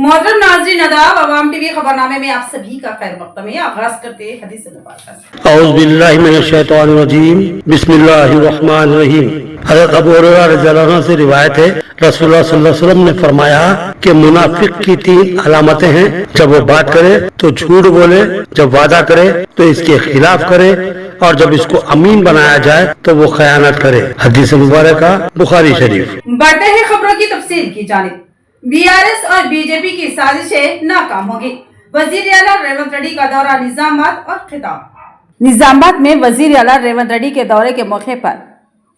मोहतरम नाज़रीन आदाब, अवाम टीवी खबरनामे में आप सभी का खैर मक़दम है। आगाज करते हैं हदीस मुबारक से। औज़ु बिल्लाहि मिनश शैतानिर रजीम, बिस्मिल्लाहिर रहमानिर रहीम। हज़रत अबू हुरैरा रज़ियल्लाहु अन्हु से रिवायत है, रसूलुल्लाह सल्लल्लाहु अलैहि वसल्लम ने फरमाया कि मुनाफिक की 3 अलामतें हैं। जब वो बात करे तो झूठ बोले, जब वादा करे तो इसके खिलाफ करे, और जब इसको अमीन बनाया जाए तो वो खयानत करे। हदीस मुबारक बुखारी शरीफ। बढ़ते हैं खबरों की तफसील की जानिब। बीआरएस और बीजेपी की साजिशें नाकाम होगी। वजीर आला रेवंत रेड्डी का दौरा निजामाबाद और खिताब। निजामाबाद में वजीर आला रेवंत रेड्डी के दौरे के मौके पर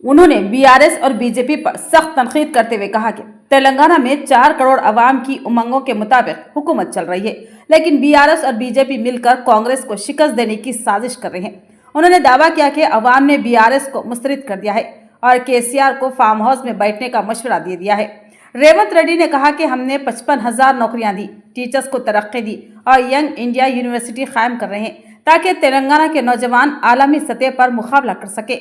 उन्होंने बीआरएस और बीजेपी पर सख्त तनकीद करते हुए कहा कि तेलंगाना में 4 करोड़ अवाम की उमंगों के मुताबिक हुकूमत चल रही है, लेकिन बीआरएस और बीजेपी मिलकर कांग्रेस को शिकस्त देने की साजिश कर रहे हैं। उन्होंने दावा किया कि अवाम ने बीआरएस को मुस्तरद कर दिया है और केसीआर को फार्म हाउस में बैठने का मशवरा दे दिया है। रेवंत रेड्डी ने कहा कि हमने 55,000 नौकरियां दी, टीचर्स को तरक्की दी और यंग इंडिया यूनिवर्सिटी कायम कर रहे हैं ताकि तेलंगाना के नौजवान आलमी सतह पर मुकाबला कर सके।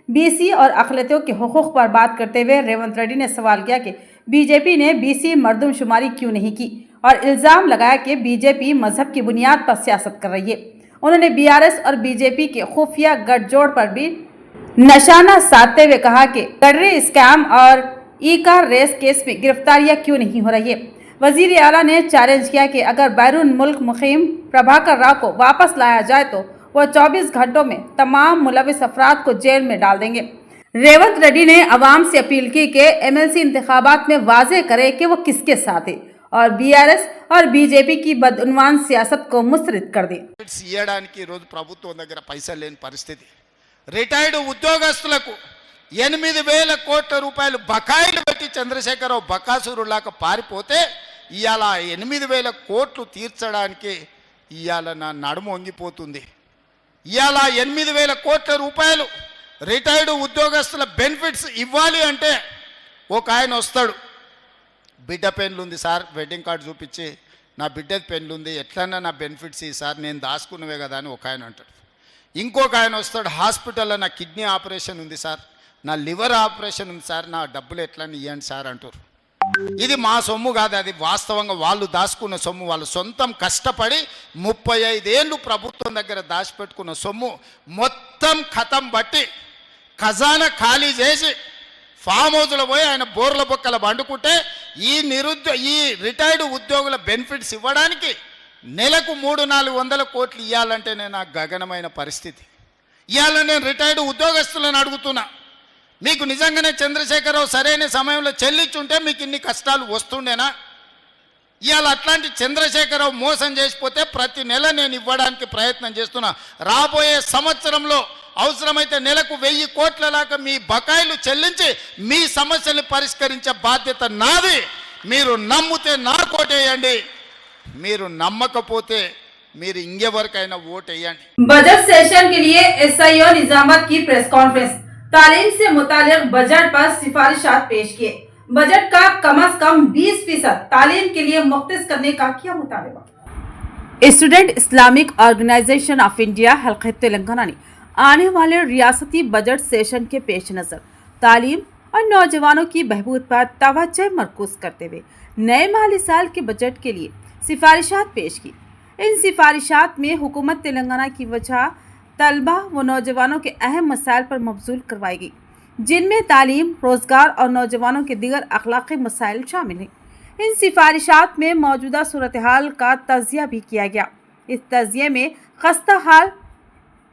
बीसी और अक़लियतों के हुकूक पर बात करते हुए रेवंत रेड्डी ने सवाल किया कि बीजेपी ने बीसी मर्दमशुमारी क्यों नहीं की और इल्ज़ाम लगाया कि बीजेपी मजहब की बुनियाद पर सियासत कर रही है। उन्होंने बीआरएस और बीजेपी के खुफिया गठजोड़ पर भी निशाना साधते हुए कहा कि गडरी स्कैम और ई कार रेस केस में गिरफ्तारियां क्यों नहीं हो रही है। वजीर आला ने चैलेंज किया कि अगर बैरून मुल्क मुकीम प्रभाकर राव को वापस लाया जाए तो वो 24 घंटों में तमाम मुलविस अफराद को जेल में डाल देंगे। रेवंत रेड्डी ने अवाम से अपील की कि एमएलसी इंतखाबात में वाजे करे कि वो किसके साथ है और बीआरएस और बीजेपी की बदउनवान सियासत को मुस्तरद कर दे। ప్రభుత్వం దగ్గర పైసలు లేని పరిస్థితి, రిటైర్డ్ ఉద్యోగస్తులకు 8,000 కోట్ల రూపాయలు బకాయిలు పెట్టి చంద్రశేఖరరావు బకాసురులాగా పారిపోతే ఇవాళ 8,000 కోట్లు తీర్చడానికి ఇవాళ నా నడుము వంగిపోతుంది। ఇవాళ 8,000 కోట్ల రూపాయలు రిటైర్డ్ ఉద్యోగస్తుల బెనిఫిట్స్ ఇవ్వాలి అంటే ఒక ఆయన వస్తాడు, బిడ్డ పెన్లు ఉంది సార్, వెడ్డింగ్ కార్డు చూపించి నా బిడ్డ పెన్లు ఉంది, ఎట్లన్నా నా బెనిఫిట్స్ ఈ సార్, నేను దాచుకున్నవే కదా అని ఒక ఆయన అంటాడు। ఇంకొక ఆయన వస్తాడు, హాస్పిటల్లో నా కిడ్నీ ఆపరేషన్ ఉంది సార్, నా లివర్ ఆపరేషన్ ఉంది సార్, నా డబ్బులు ఎట్లా ఇవ్వండి సార్ అంటారు। ఇది మా సొమ్ము కాదు, అది వాస్తవంగా వాళ్ళు దాచుకున్న సొమ్ము, వాళ్ళు సొంతం కష్టపడి 35 ఏళ్ళు ప్రభుత్వం దగ్గర దాచిపెట్టుకున్న సొమ్ము మొత్తం ఖతం బట్టి ఖజానా ఖాళీ చేసి ఫామ్ హౌస్లో పోయి ఆయన బోర్ల బొక్కల వండుకుంటే ఈ రిటైర్డ్ ఉద్యోగుల బెనిఫిట్స్ ఇవ్వడానికి నెలకు 300-400 కోట్లు ఇవ్వాలంటే నేను ఆ గగనమైన పరిస్థితి। ఇవాళ నేను రిటైర్డ్ ఉద్యోగస్తులను అడుగుతున్నా, మీకు నిజంగానే చంద్రశేఖరరావు సరైన సమయంలో చెల్లించుంటే మీకు ఇన్ని కష్టాలు వస్తుండేనా? ఇవాళ అట్లాంటి చంద్రశేఖరరావు మోసం చేసిపోతే ప్రతి నెల నేను ఇవ్వడానికి ప్రయత్నం చేస్తున్నా। రాబోయే సంవత్సరంలో అవసరమైతే నెలకు 1000 కోట్ల దాకా మీ బకాయిలు చెల్లించి మీ సమస్యలు పరిష్కరించే బాధ్యత నాది। మీరు నమ్మితే నాకు ఓటేయండి, మీరు నమ్మకపోతే మీరు ఇంకెవరికైనా ఓటేయండి। बजट सेशन के लिए एसआईओ निजामाबाद की प्रेस कॉन्फ्रेंस। तालीम से मुतालिक बजट पर सिफारिशात पेश किए। बजट का कम से कम 20% तालीम के लिए मुख्तस करने का किया मुतालबा। Student Islamic Organisation of India हल्का तेलंगाना ने आने वाले रियासती बजट सेशन के पेश नज़र तालीम और नौजवानों की बहबूद पर तवज्जो मरकूज करते हुए नए माली साल के बजट के लिए सिफारिशात पेश की। इन सिफारिशात में हुकूमत तेलंगाना की वजह तलबा व नौजवानों के अहम मसाइल पर मबजूल करवाई गई, जिनमें तालीम, रोज़गार और नौजवानों के दीगर अखलाकी मसाइल शामिल हैं। इन सिफारिशात में मौजूदा सूरत हाल का तजिया भी किया गया। इस तजिए में खस्ता हाल,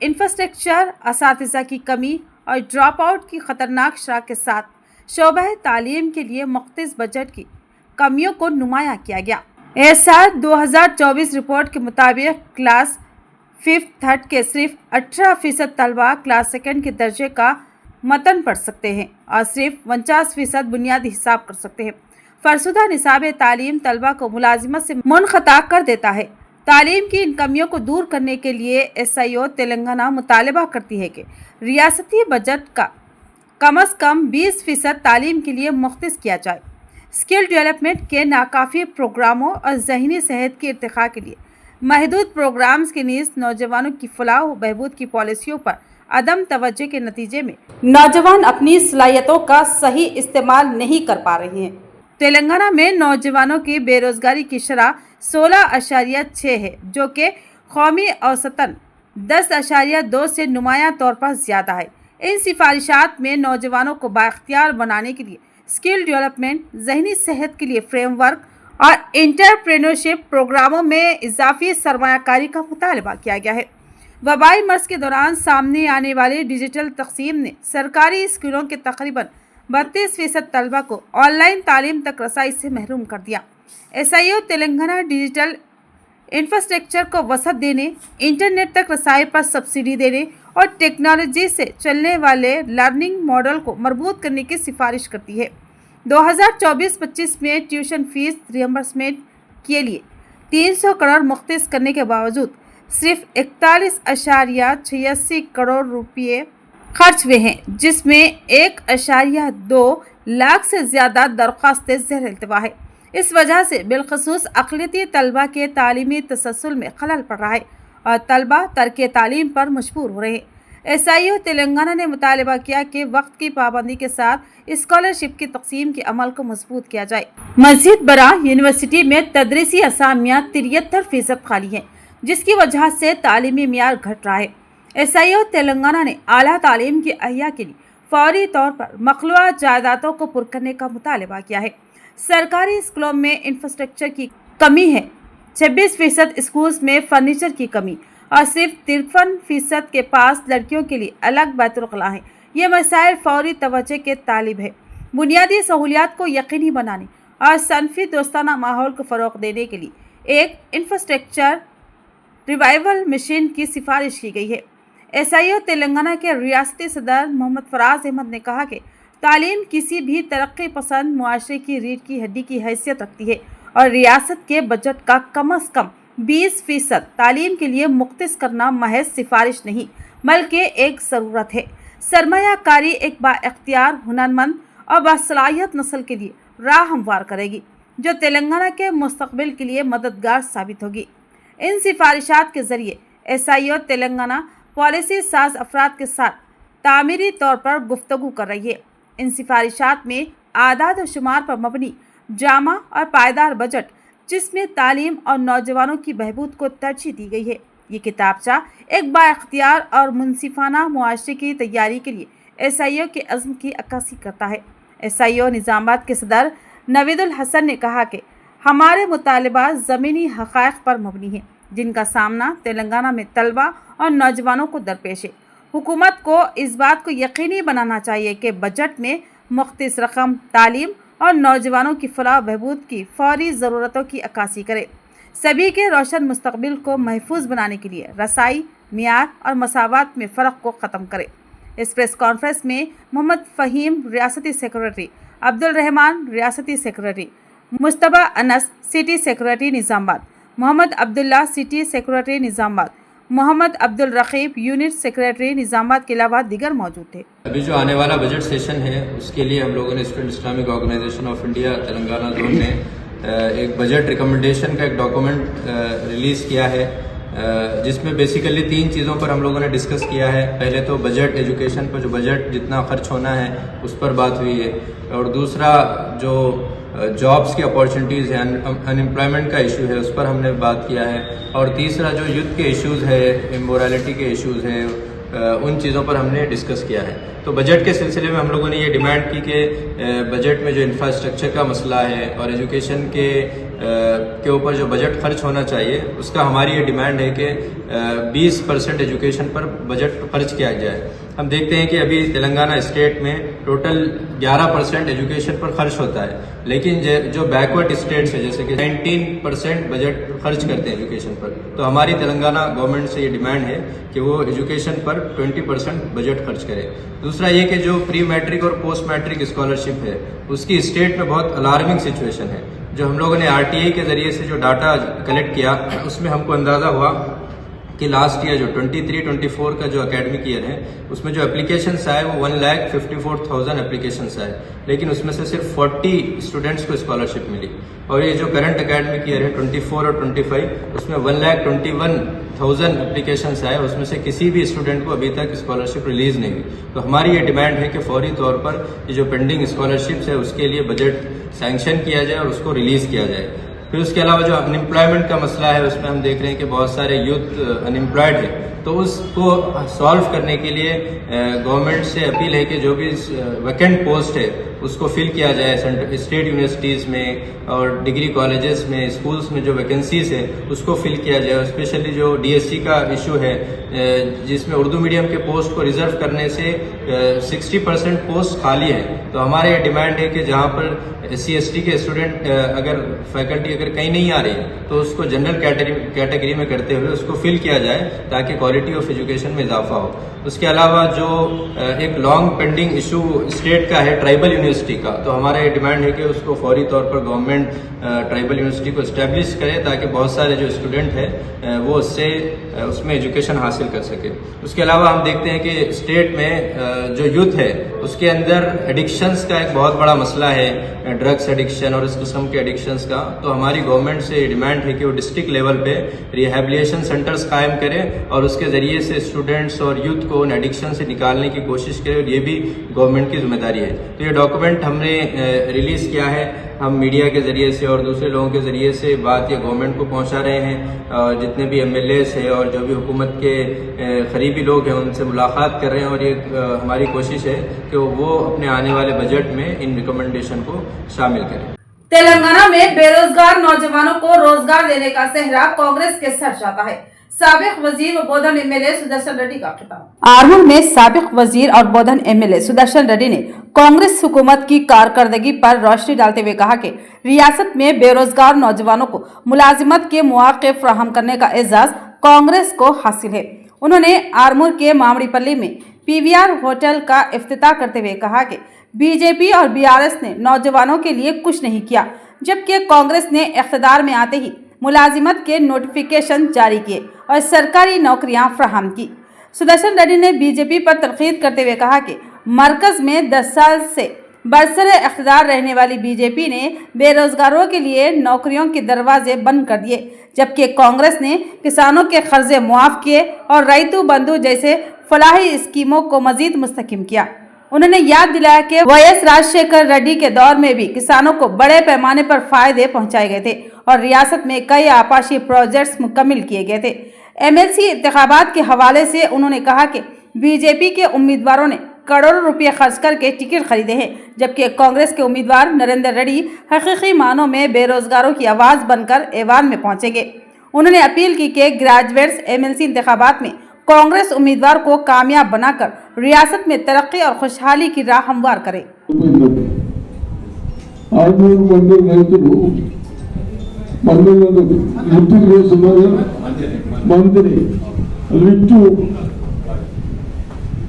इंफ्रास्ट्रक्चर, असातिज़ा की कमी और ड्रॉप आउट की ख़तरनाक शरह के साथ शोबह तालीम के लिए मुख्तस बजट की कमियों को नुमाया किया गया। एसआर 2024 रिपोर्ट के मुताबिक क्लास 5th 3rd के सिर्फ 18% तलबा क्लास 2nd के दर्जे का मतन पढ़ सकते हैं और सिर्फ 49% बुनियादी हिसाब कर सकते हैं। फरसुदा निसाब तालीम तलबा को मुलाजिमत से मुनक़ता कर देता है। तालीम की इन कमियों को दूर करने के लिए एसआईओ तेलंगाना मुतालबा करती है कि रियासती बजट का कम से कम 20% तालीम के लिए मुख्तस किया जाए। स्किल डेवलपमेंट के नाकाफ़ी प्रोग्रामों और ज़हनी सेहत के इर्तिक़ा के लिए महदूद प्रोग्राम्स के नीज़ नौजवानों की फलाह व बहबूद की पॉलिसियों पर अदम तवज्जो के नतीजे में नौजवान अपनी सलाहियतों का सही इस्तेमाल नहीं कर पा रहे हैं। तेलंगाना में नौजवानों की बेरोजगारी की शरह 16.6 है, जो कि कौमी औसतन 10.2 से नुमायां तौर पर ज़्यादा है। इन सिफारिशात में नौजवानों को बाख्तियार बनाने के लिए स्किल डेवलपमेंट, जहनी सेहत के लिए फ्रेमवर्क और इंटरप्रेन्योरशिप प्रोग्रामों में इजाफी सरमायाकारी का मुतालबा किया गया है। वबाई मर्ज के दौरान सामने आने वाली डिजिटल तकसीम ने सरकारी स्कूलों के तकरीबन 32% तलबा को ऑनलाइन तालीम तक रसाई से महरूम कर दिया। SIO तेलंगाना डिजिटल इंफ्रास्ट्रक्चर को वसअत देने, इंटरनेट तक रसाई पर सब्सिडी देने और टेक्नोलॉजी से चलने वाले लर्निंग मॉडल को मजबूत करने की सिफारिश करती है। 2024-25 में ट्यूशन फीस रियम्बर्समेंट के लिए 300 करोड़ मुख्तस करने के बावजूद सिर्फ 41.86 करोड़ रुपये खर्च हुए हैं, जिसमें 1.2 लाख से ज़्यादा दरख्वास्तें ज़ेर इल्तिवा है। इस वजह से बिलखसूस अक़लियती तलबा के तालीमी तसलसल में खलल पड़ रहा है और तलबा तर्के तालीम पर मजबूर हो रहे हैं। SIO तेलंगाना ने मुतालबा किया कि वक्त की पाबंदी के साथ स्कॉलरशिप की तकसीम के अमल को मजबूत किया जाए। मज़ीद बरा यूनिवर्सिटी में तदरीसी असामियाँ 73% खाली हैं, जिसकी वजह से तालीमी मियार घट रहा है। SIO तेलंगाना ने आला तालीम की अहिया के लिए फौरी तौर पर मखलूआ जायदादों को पुर करने का मुतालबा किया है। सरकारी स्कूलों में इंफ्रास्ट्रक्चर की कमी है, 26% स्कूल्स में फर्नीचर की कमी और सिर्फ 53% के पास लड़कियों के लिए अलग बैतुल-ख़ला है। ये मसाइल फौरी तवज्जो के तालिब है। बुनियादी सहूलियात को यकीनी बनाने और सनफी दोस्ताना माहौल को फ़रोग़ देने के लिए एक इंफ्रास्ट्रक्चर रिवाइवल मिशन की सिफारिश की गई है। SIO तेलंगाना के रियासती सदर मोहम्मद फराज अहमद ने कहा कि तालीम किसी भी तरक्की पसंद मुआशरे की रीढ़ की हड्डी की हैसियत रखती है और रियासत के बजट का कम अज़ कम 20% तालीम के लिए मुख्तस करना महज सिफारिश नहीं बल्कि एक ज़रूरत है। सरमायाकारी एक बाइख्तियार, हुनरमंद और बासलाहियत नस्ल के लिए राह हमवार करेगी, जो तेलंगाना के मुस्तकबिल के लिए मददगार साबित होगी। इन सिफारिशात के ज़रिए SIO तेलंगाना पॉलिसी साज अफराद के साथ तामीरी तौर पर गुफ्तगू कर रही है। इन सिफारिशात में आदाद व शुमार पर मबनी जामा और पायदार बजट, जिसमें तालीम और नौजवानों की बहबूद को तरजीह दी गई है। ये किताबचा एक बाइख्तियार और मुनसिफाना मुआशरे की तैयारी के लिए SIO के अज़्म की अक्कासी करता है। SIO निज़ामाबाद के सदर नवीदुल हसन ने कहा कि हमारे मुतालबात ज़मीनी हक़ाइक़ पर मबनी हैं, जिनका सामना तेलंगाना में तलबा और नौजवानों को दरपेश है। हुकूमत को इस बात को यकीनी बनाना चाहिए कि बजट में मुख्तस रकम तालीम और नौजवानों की फलाह बहबूद की फौरी ज़रूरतों की अक्कासी करे। सभी के रोशन मुस्तकबिल को महफूज बनाने के लिए रसाई, मियार और मसावात में फ़र्क को ख़त्म करे। इस प्रेस कॉन्फ्रेंस में मोहम्मद फ़हीम रियासती सेक्रेटरी, अब्दुल रहमान रियासती secretary, Mustaba Anas city secretary Nizamabad, Mohammed Abdullah city secretary Nizamabad, Mohammed Abdul Raqeeb unit secretary Nizamabad के अलावा दीगर मौजूद थे। अभी जो आने वाला बजट सेशन है उसके लिए हम लोगों ने Student Islamic Organisation of India Telangana zone ने एक बजट रिकमेंडेशन का एक डॉक्यूमेंट रिलीज़ किया है, जिसमें बेसिकली 3 चीज़ों पर हम लोगों ने डिस्कस किया है। पहले तो बजट एजुकेशन पर जो बजट जितना खर्च होना है उस पर बात हुई है, और दूसरा जो जॉब्स की अपॉर्चुनिटीज़ हैं, अनएम्प्लॉयमेंट का इशू है, उस पर हमने बात किया है, और तीसरा जो यूथ के इश्यूज़ है, इमोरलिटी के इश्यूज़ हैं, उन चीज़ों पर हमने डिस्कस किया है। तो बजट के सिलसिले में हम लोगों ने ये डिमांड की कि बजट में जो इंफ्रास्ट्रक्चर का मसला है और एजुकेशन के ऊपर जो बजट खर्च होना चाहिए, उसका हमारी ये डिमांड है कि 20% एजुकेशन पर बजट खर्च किया जाए। हम देखते हैं कि अभी तेलंगाना स्टेट में टोटल 11% एजुकेशन पर खर्च होता है, लेकिन जो बैकवर्ड स्टेट्स है जैसे कि 19% बजट खर्च करते हैं एजुकेशन पर। तो हमारी तेलंगाना गवर्नमेंट से ये डिमांड है कि वो एजुकेशन पर 20% बजट खर्च करे। दूसरा ये कि जो प्री मैट्रिक और पोस्ट मैट्रिक स्कॉलरशिप है उसकी स्टेट में बहुत अलार्मिंग सिचुएशन है। जो हम लोगों ने RTI के ज़रिए से जो डाटा कलेक्ट किया उसमें हमको अंदाज़ा हुआ कि लास्ट ईयर जो 23-24 का जो एकेडमिक ईयर है उसमें जो एप्लीकेशंस आए वो 1,54,000 एप्लीकेशंस आए, लेकिन उसमें से सिर्फ 40 स्टूडेंट्स को स्कॉलरशिप मिली। और ये जो करंट एकेडमिक ईयर है 24 और 25 उसमें 1,21,000 एप्लीकेशंस आए, उसमें से किसी भी स्टूडेंट को अभी तक स्कॉलरशिप रिलीज नहीं हुई। तो हमारी ये डिमांड है कि फौरी तौर पर ये जो पेंडिंग स्कॉलरशिप्स है उसके लिए बजट सैंक्शन किया जाए और उसको रिलीज किया जाए। फिर उसके अलावा जो अनएम्प्लॉयमेंट का मसला है उसमें हम देख रहे हैं कि बहुत सारे यूथ अनएम्प्लॉयड है, तो उसको सॉल्व करने के लिए गवर्नमेंट से अपील है कि जो भी वैकेंट पोस्ट है उसको फिल किया जाए। स्टेट यूनिवर्सिटीज़ में और डिग्री कॉलेजेस में, स्कूल्स में जो वैकेंसीज है उसको फिल किया जाए। स्पेशली जो DSC का इशू है जिसमें उर्दू मीडियम के पोस्ट को रिजर्व करने से 60% पोस्ट खाली है। तो हमारे ये डिमांड है कि जहाँ पर SC ST के स्टूडेंट अगर फैकल्टी अगर कहीं नहीं आ रही है तो उसको जनरल कैटेगरी में करते हुए उसको फिल किया जाए ताकि क्वालिटी ऑफ एजुकेशन में इजाफा हो। उसके अलावा जो एक लॉन्ग पेंडिंग इशू स्टेट का है ट्राइबल यूनिवर्सिटी का, तो हमारा ये डिमांड है कि उसको फौरी तौर पर गवर्नमेंट ट्राइबल यूनिवर्सिटी को इस्टेब्लिश करे ताकि बहुत सारे जो स्टूडेंट हैं वो उसमें एजुकेशन हासिल कर सके। उसके अलावा हम देखते हैं कि स्टेट में जो यूथ है उसके अंदर एडिक्शंस का एक बहुत बड़ा मसला है, ड्रग्स एडिक्शन और इस किस्म के एडिक्शंस का। तो हमारी गवर्नमेंट से डिमांड है कि वो डिस्ट्रिक्ट लेवल पे रिहैबिलिटेशन सेंटर्स कायम करें और उसके ज़रिए से स्टूडेंट्स और यूथ को उन एडिक्शन से निकालने की कोशिश करें, और ये भी गवर्नमेंट की जिम्मेदारी है। तो ये डॉक्यूमेंट हमने रिलीज़ किया है, हम मीडिया के ज़रिए से और दूसरे लोगों के ज़रिए से बात ये गवर्नमेंट को पहुंचा रहे हैं। जितने भी MLAs हैं और जो भी हुकूमत के करीबी लोग हैं उनसे मुलाकात कर रहे हैं, और ये हमारी कोशिश है कि वो अपने आने वाले बजट में इन रिकमेंडेशन को शामिल करें। तेलंगाना में बेरोजगार नौजवानों को रोजगार देने का सेहरा कांग्रेस के सर जाता है। साबिक वजीर व बोधन MLA सुदर्शन रेड्डी का खिताब। आरमूर में साबिक वजीर और बोधन MLA सुदर्शन रेड्डी ने कांग्रेस हुकूमत की कारकर्दगी पर रोशनी डालते हुए कहा कि रियासत में बेरोजगार नौजवानों को मुलाजिमत के मौके फराहम करने का एजाज कांग्रेस को हासिल है। उन्होंने आरमूर के मामड़ीपल्ली में PVR होटल का इफ्तिताह करते हुए कहा कि BJP और BRS ने नौजवानों के लिए कुछ नहीं किया, जबकि कांग्रेस ने इख्तिदार में आते ही मुलाजिमत के नोटिफिकेशन जारी किए और सरकारी नौकरियां फराहम की। सुदर्शन रेड्डी ने BJP पर तनकीद करते हुए कहा कि मरकज में 10 साल से बरसरे इख्तिदार रहने वाली BJP ने बेरोजगारों के लिए नौकरियों के दरवाजे बंद कर दिए, जबकि कांग्रेस ने किसानों के कर्जे मुआफ किए और रैतु बंधु जैसे फलाही स्कीमों को मजीद मुस्तहकम किया। उन्होंने याद दिलाया कि YS राजशेखर रेड्डी के दौर में भी किसानों को बड़े पैमाने पर फायदे पहुंचाए गए थे और रियासत में कई आपाशी प्रोजेक्ट्स मुकम्मल किए गए थे। MLC इंतखाबात के हवाले से उन्होंने कहा कि BJP के उम्मीदवारों ने करोड़ों रुपए खर्च करके टिकट खरीदे हैं, जबकि कांग्रेस के उम्मीदवार नरेंद्र रेड्डी हकीकी मानों में बेरोजगारों की आवाज बनकर ऐवान में पहुंचेंगे। उन्होंने अपील की कि ग्रेजुएट्स MLC इंतखाबात में कांग्रेस उम्मीदवार को कामयाब बनाकर रियासत में तरक्की और खुशहाली की राह हमवार करें।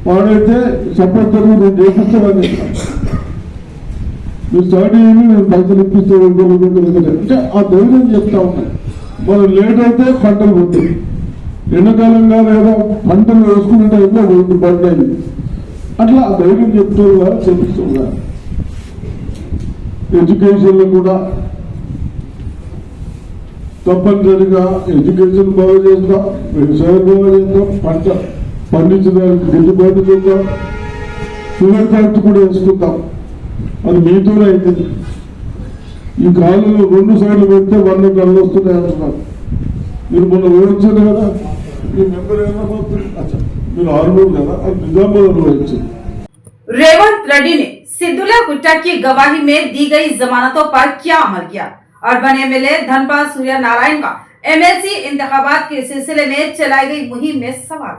వాడైతే సపోర్టర్ నేను చేపిస్తానని నువ్వు స్టడీ నేను పైసలు ఇప్పిస్తే అంటే ఆ ధైర్యం చెప్తా ఉన్నాయి. మనం లేట్ అయితే పంటలు పోతాయి, ఎండాకాలంగా లేదా పంటలు వేసుకునే టైంలో పోయింది పడ్డాయి. అట్లా ఆ ధైర్యం చెప్తూ చేపిస్తున్నారు. ఎడ్యుకేషన్లో కూడా తప్పనిసరిగా ఎడ్యుకేషన్ బాగా చేస్తాం, వ్యవసాయం బాగా చేస్తాం, పంట పండించడానికి గిట్టుబాటు చేద్దాం, షుగర్ ఫ్యాక్టరీ కూడా వేసుకుంటాం. అది మీతోనే అవుతుంది. ఈ కాలంలో 2 సైడ్లు పెడితే 100 టన్నులు వస్తున్నాయి అంటున్నారు. మీరు మొన్న వివరించారు కదా, మీ మెంబర్ ఏమన్నా మీరు ఆర్మూర్ కదా, అది నిజామాబాద్ వివరించింది. रेवंत रेड्डी ने सिद्धुला गुट्टा की गवाही में दी गई जमानतों पर क्या अमल किया? अर्बन MLA धनपाल सूर्य नारायण का MLC इंतखाबात के सिलसिले में चलाई गई मुहिम में सवाल।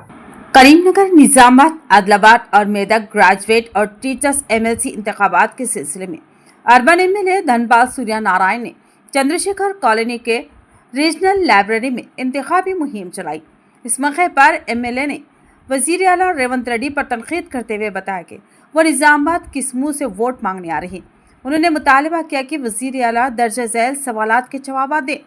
करीमनगर, निजामाबाद, आदिलाबाद और मेदक ग्रेजुएट और टीचर्स MLC इंतखाबात के सिलसिले में अर्बन MLA धनपाल सूर्य नारायण ने चंद्रशेखर कॉलोनी के रीजनल लाइब्रेरी में इंतखाबी मुहिम चलाई। इस मौके पर MLA ने वजीर आला रेवंत रेड्डी पर तनकीद करते हुए बताया कि वो निजामाबाद किस मुंह से वोट मांगने आ रहे हैं। उन्होंने मुतालबा किया कि वजीर आला दर्ज झैल सवालात के जवाब दें।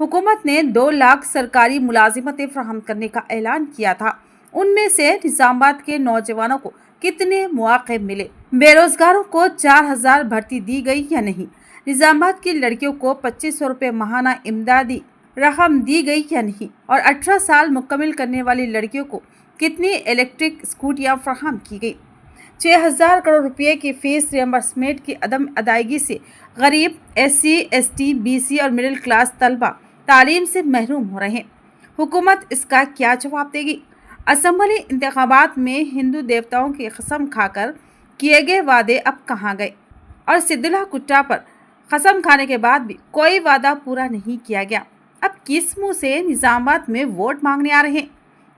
हुकूमत ने 2 लाख सरकारी मुलाजिमतें फराहम करने का ऐलान किया था। उनमें से निजामाबाद के नौजवानों को कितने मौके मिले, बेरोजगारों को 4000 भर्ती दी गई या नहीं, निजामाबाद की लड़कियों को 2500 रुपये माहाना इमदादी रकम दी गई या नहीं, और 18 साल मुकम्मल करने वाली लड़कियों को कितनी इलेक्ट्रिक स्कूटियाँ फराहम की गई। 6000 करोड़ रुपए की फीस रियम्बर्समेंट की अदम अदायगी से गरीब SC, ST, BC और मिडिल क्लास तलबा तालीम से महरूम हो रहे हैं। हुकूमत इसका क्या जवाब देगी? असम्बली इंतखाबात में हिंदू देवताओं की कसम खाकर किए गए वादे अब कहाँ गए? और सिद्दुल्ला कुट्टा पर कसम खाने के बाद भी कोई वादा पूरा नहीं किया गया। अब किस मुँह से निजामाबाद में वोट मांगने आ रहे हैं?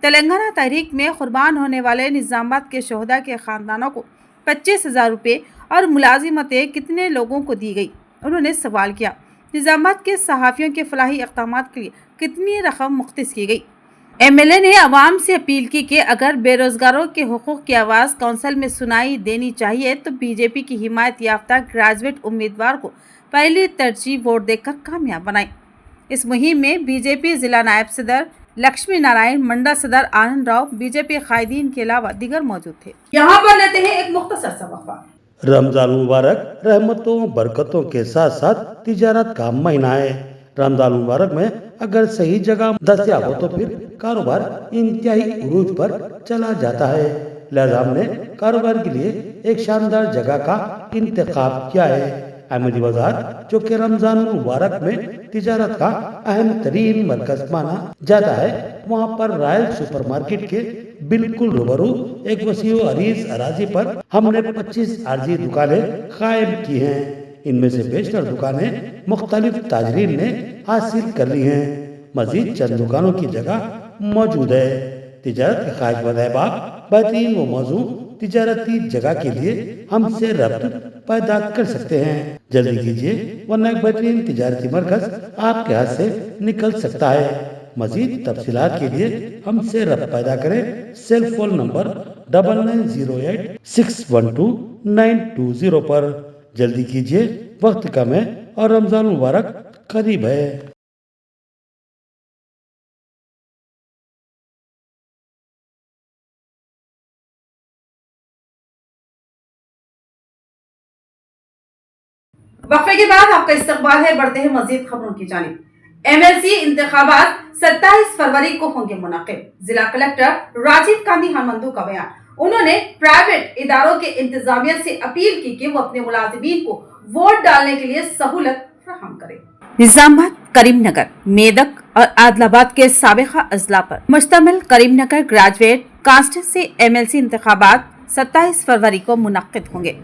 तेलंगाना तहरीक में कुर्बान होने वाले निजामाबाद के शोहदा के ख़ानदानों को 25,000 रुपये और मुलाजिमतें कितने लोगों को दी गई? उन्होंने सवाल किया। निजामाबाद के सहाफ़ियों के फलाही इक़दामात के लिए कितनी रकम मुख्तस की गई? MLA ने आवाम से अपील की कि अगर बेरोजगारों के हुकूक की आवाज़ कौंसिल में सुनाई देनी चाहिए तो BJP की हिमायत याफ्ता ग्रेजुएट उम्मीदवार को पहली तरजीह वोट देकर कामयाब बनाएं। इस मुहिम में BJP जिला नायब सदर लक्ष्मी नारायण, मंडल सदर आनंद राव, BJP कायदीन के अलावा दीगर मौजूद थे। यहाँ पर लेते हैं एक मुख्तसर सा वक्फा। रमजान मुबारक रहमतों बरकतों के साथ साथ तिजारत का महीना है। रमजान मुबारक में अगर सही जगह दस्तयाब हो तो फिर कारोबार इंतहाई उरूज पर चला जाता है। लिहाजा हमने कारोबार के लिए एक शानदार जगह का इंतखाब किया है। अहमदी बाजार, जो कि रमजान मुबारक में तिजारत का अहम तरीन मरकज माना जाता है, वहाँ पर रॉयल सुपर मार्केट के बिल्कुल रूबरू एक वसीओ अरीज अराजी पर हमने 25 आरजी दुकानें कायम की हैं। इनमें से बेशतर दुकानें मुख्तलिफ ताजरीन ने हासिल कर ली हैं। मजीद चंद दुकानों की जगह मौजूद है। तिजारत के ख्वाहिशमंद अहबाब बेहतरीन व मौजू तिजारती जगह के लिए हमसे रब्त पैदा कर सकते हैं। जल्दी कीजिए वरना एक बेहतरीन तिजारती मरकज आपके हाथ से निकल सकता है। मजीद तफसीलात के लिए हमसे रब्त पैदा करें। सेल फोन नंबर 9908 612 920 पर। जल्दी कीजिए, वक्त कम है और रमजान मुबारक करीब है। वक्फे के बाद आपका इस्तकबाल है। बढ़ते हैं मजीद खबरों की जानिब। MLC इंतखाबात 27 फरवरी को होंगे मुनाकिब। जिला कलेक्टर राजीव गांधी हनुमंतु का बयान। उन्होंने प्राइवेट इदारों के इंतजामिया से अपील की कि वो अपने मुलाजिमीन को वोट डालने के लिए सहूलत फराहम करें। निजामाबाद, करीमनगर, मेदक और आदिलाबाद के साबिका अजला पर मुश्तमिल करीमनगर ग्रेजुएट कांस्टिट्यूंसी MLC इंतखाबात 27 फरवरी को मुनक्किद होंगे।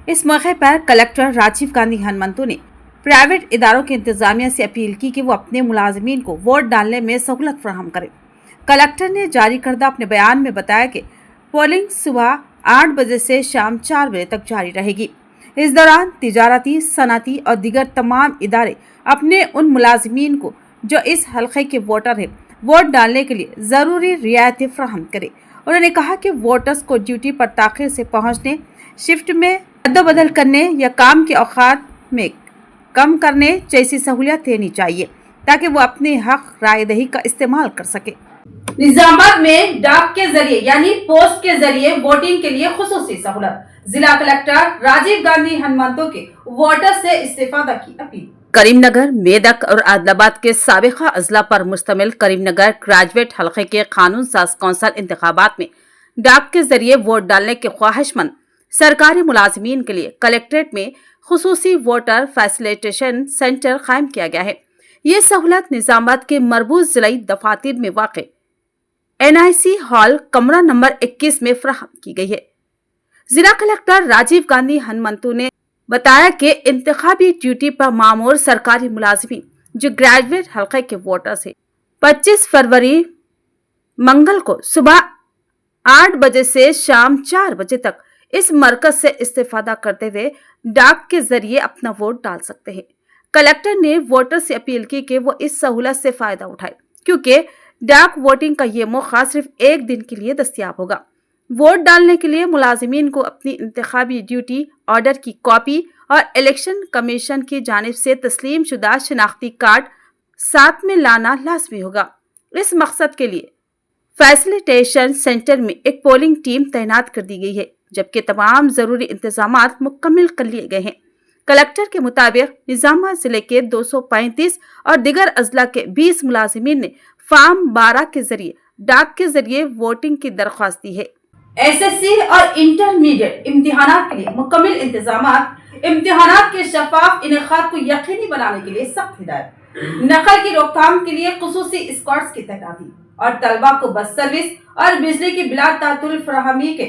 इस मौके पर कलेक्टर राजीव गांधी हनुमंतु ने प्राइवेट इदारों के इंतजामिया से अपील की कि वो अपने मुलाजिमीन को वोट डालने में सहूलत फराहम करें। कलेक्टर ने जारी करदा अपने बयान में बताया कि पोलिंग सुबह 8 बजे से शाम 4 बजे तक जारी रहेगी। इस दौरान तिजारती, सनती और दीगर तमाम इदारे अपने उन मुलाजिमीन को जो इस हल्के के वोटर हैं वोट डालने के लिए ज़रूरी रियायतें फराहम करें। उन्होंने कहा कि वोटर्स को ड्यूटी पर ताख़िर से पहुँचने, शिफ्ट में अदल-बदल करने या काम के औकात में कम करने जैसी सहूलियत देनी चाहिए ताकि वो अपने हक राय दही का इस्तेमाल कर सके। निजामाबाद में डाक के जरिए यानी पोस्ट के जरिए वोटिंग के लिए खुसूसी सहूलत। जिला कलेक्टर राजीव गांधी हनुमंतु के वोटर से इस्तेफादा की अपील। करीमनगर, मेदक और आदिलाबाद के साबिका अजला पर मुश्तमिल करीमनगर ग्रेजुएट हल्के के कानून साज कौंसिल इंतखाबात में डाक के जरिए वोट डालने के ख्वाहिशमंद सरकारी मुलाजिमीन के लिए कलेक्ट्रेट में खुसूसी वोटर फैसिलिटेशन सेंटर कायम किया गया है। ये सहूलत निजामाबाद के मरबूज जिलाई दफातर में वाक़ NIC हॉल कमरा नंबर 21 में फराहम की गई है। जिला कलेक्टर राजीव गांधी हनुमंतु ने बताया कि इंतखाबी ड्यूटी पर मामूर सरकारी मुलाजिमीन जो ग्रेजुएट हल्के के वोटर्स हैं 25 फरवरी मंगल को सुबह 8 बजे से शाम 4 बजे तक इस मरकज से इस्तेफादा करते हुए डाक के जरिए अपना वोट डाल सकते हैं। कलेक्टर ने वोटर से अपील की कि वो इस सहूलत से फायदा उठाए क्योंकि डाक वोटिंग का ये मौका सिर्फ एक दिन के लिए दस्तयाब होगा। वोट डालने के लिए मुलाजिमीन को अपनी इंतखाबी ड्यूटी ऑर्डर की कॉपी और इलेक्शन कमीशन की जानिब से तस्लीम शुदा शनाख्ती कार्ड साथ में लाना लाजमी होगा। इस मकसद के लिए फैसिलिटेशन सेंटर में एक पोलिंग टीम तैनात कर दी गई है, जबकि तमाम जरूरी इंतजामात मुकम्मल कर लिए गए हैं। कलेक्टर के मुताबिक निजामाबाद जिले के 235 और दिगर अजला के 20 मुलाजिमीन ने फॉर्म 12 के जरिए डाक के जरिए वोटिंग की दरख्वास्त दी है। एसएससी और इंटरमीडिएट इम्तिहानात के लिए मुकम्मल इंतजामात, इम्तिहानात के शफाफ इनेकाद को यकीनी बनाने के लिए सख्त हिदायत, नकल की रोकथाम के लिए खुसूसी स्क्वाड्स की तैनाती और तलबा को बस सर्विस और बिजली की बिला तातुल फराहमी के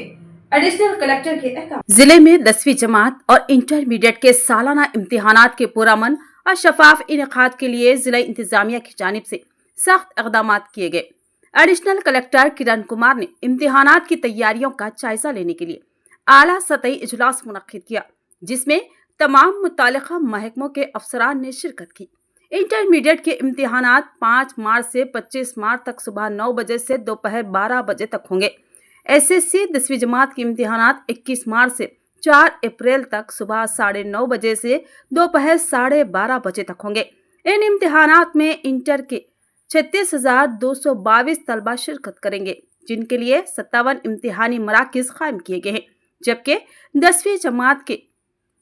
एडिशनल कलेक्टर के अहकाम। जिले में 10वीं जमात और इंटरमीडिएट के सालाना इम्तिहानात के पुरअमन और शफाफ इनेकाद के लिए जिला इंतजामिया की जानिब से सख्त इक़दाम किए गए। एडिशनल कलेक्टर किरण कुमार ने इम्तिहानात की तैयारियों का जायजा लेने के लिए आला सतही इजलास मुनक्किद किया, जिसमें तमाम मुतालिका महकमों के अफसरान ने शिरकत की। इंटरमीडिएट के इम्तिहानात 5 मार्च से 25 मार्च तक सुबह 9 बजे से दोपहर 12 बजे तक होंगे। एसएससी 10वीं जमात के इम्तिहानात 21 मार्च से 4 अप्रैल तक सुबह 9:30 बजे से दोपहर 12:30 बजे तक होंगे। इन इम्तिहानात में इंटर के 36,222 तलबा शिरकत करेंगे, जिनके लिए 57 इम्तिहानी मराकिज कायम किए गए हैं, जबकि 10वीं जमात के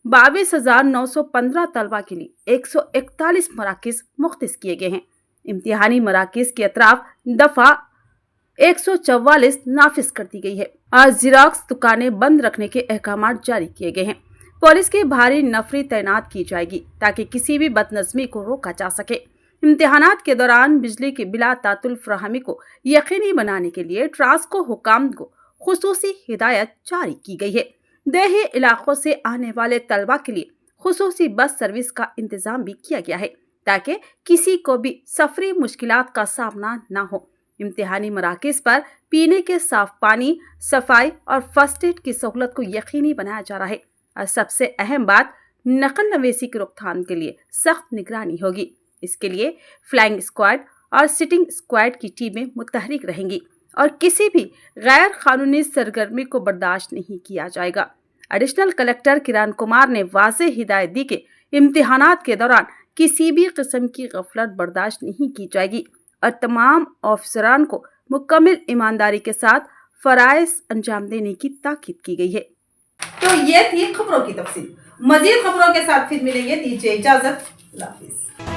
22,915 तलबा के लिए 141 मराकिज मुख्तस किए गए हैं। इम्तिहानी मराकिज के अतराफ दफा 144 नाफिज कर दी गई है और जिराक्स दुकानें बंद रखने के अहकाम जारी किए गए हैं। पुलिस की भारी नफरी तैनात की जाएगी ताकि किसी भी बदनज़मी को रोका जा सके। इम्तिहानात के दौरान बिजली की बिला तातुल फराहमी को यकीनी बनाने के लिए ट्रांसको हुकाम को खुसूसी हिदायत जारी की गई है। देही इलाकों से आने वाले तलबा के लिए खुसूसी बस सर्विस का इंतजाम भी किया गया है ताकि किसी को भी सफरी मुश्किलात का सामना न हो। इम्तिहानी मराकिज पर पीने के साफ पानी, सफाई और फर्स्ट एड की सहूलत को यकीनी बनाया जा रहा है और सबसे अहम बात, नकल नवेसी की रोकथाम के लिए सख्त निगरानी होगी। इसके लिए फ्लाइंग स्क्वाड और सिटिंग स्क्वाड की टीमें मुतहरिक रहेंगी और किसी भी गैर कानूनी सरगर्मी को बर्दाश्त नहीं किया जाएगा। एडिशनल कलेक्टर किरण कुमार ने वाज़ेह हिदायत दी कि इम्तिहानात के दौरान किसी भी किस्म की गफलत बर्दाश्त नहीं की जाएगी और तमाम अफसरान को मुकम्मल ईमानदारी के साथ फराइज़ अंजाम देने की ताकीद की गई है। तो ये थी खबरों की तफसील। मजीद खबरों के साथ फिर मिलेंगे, दीजिए इजाजत। अल्लाह हाफिज़।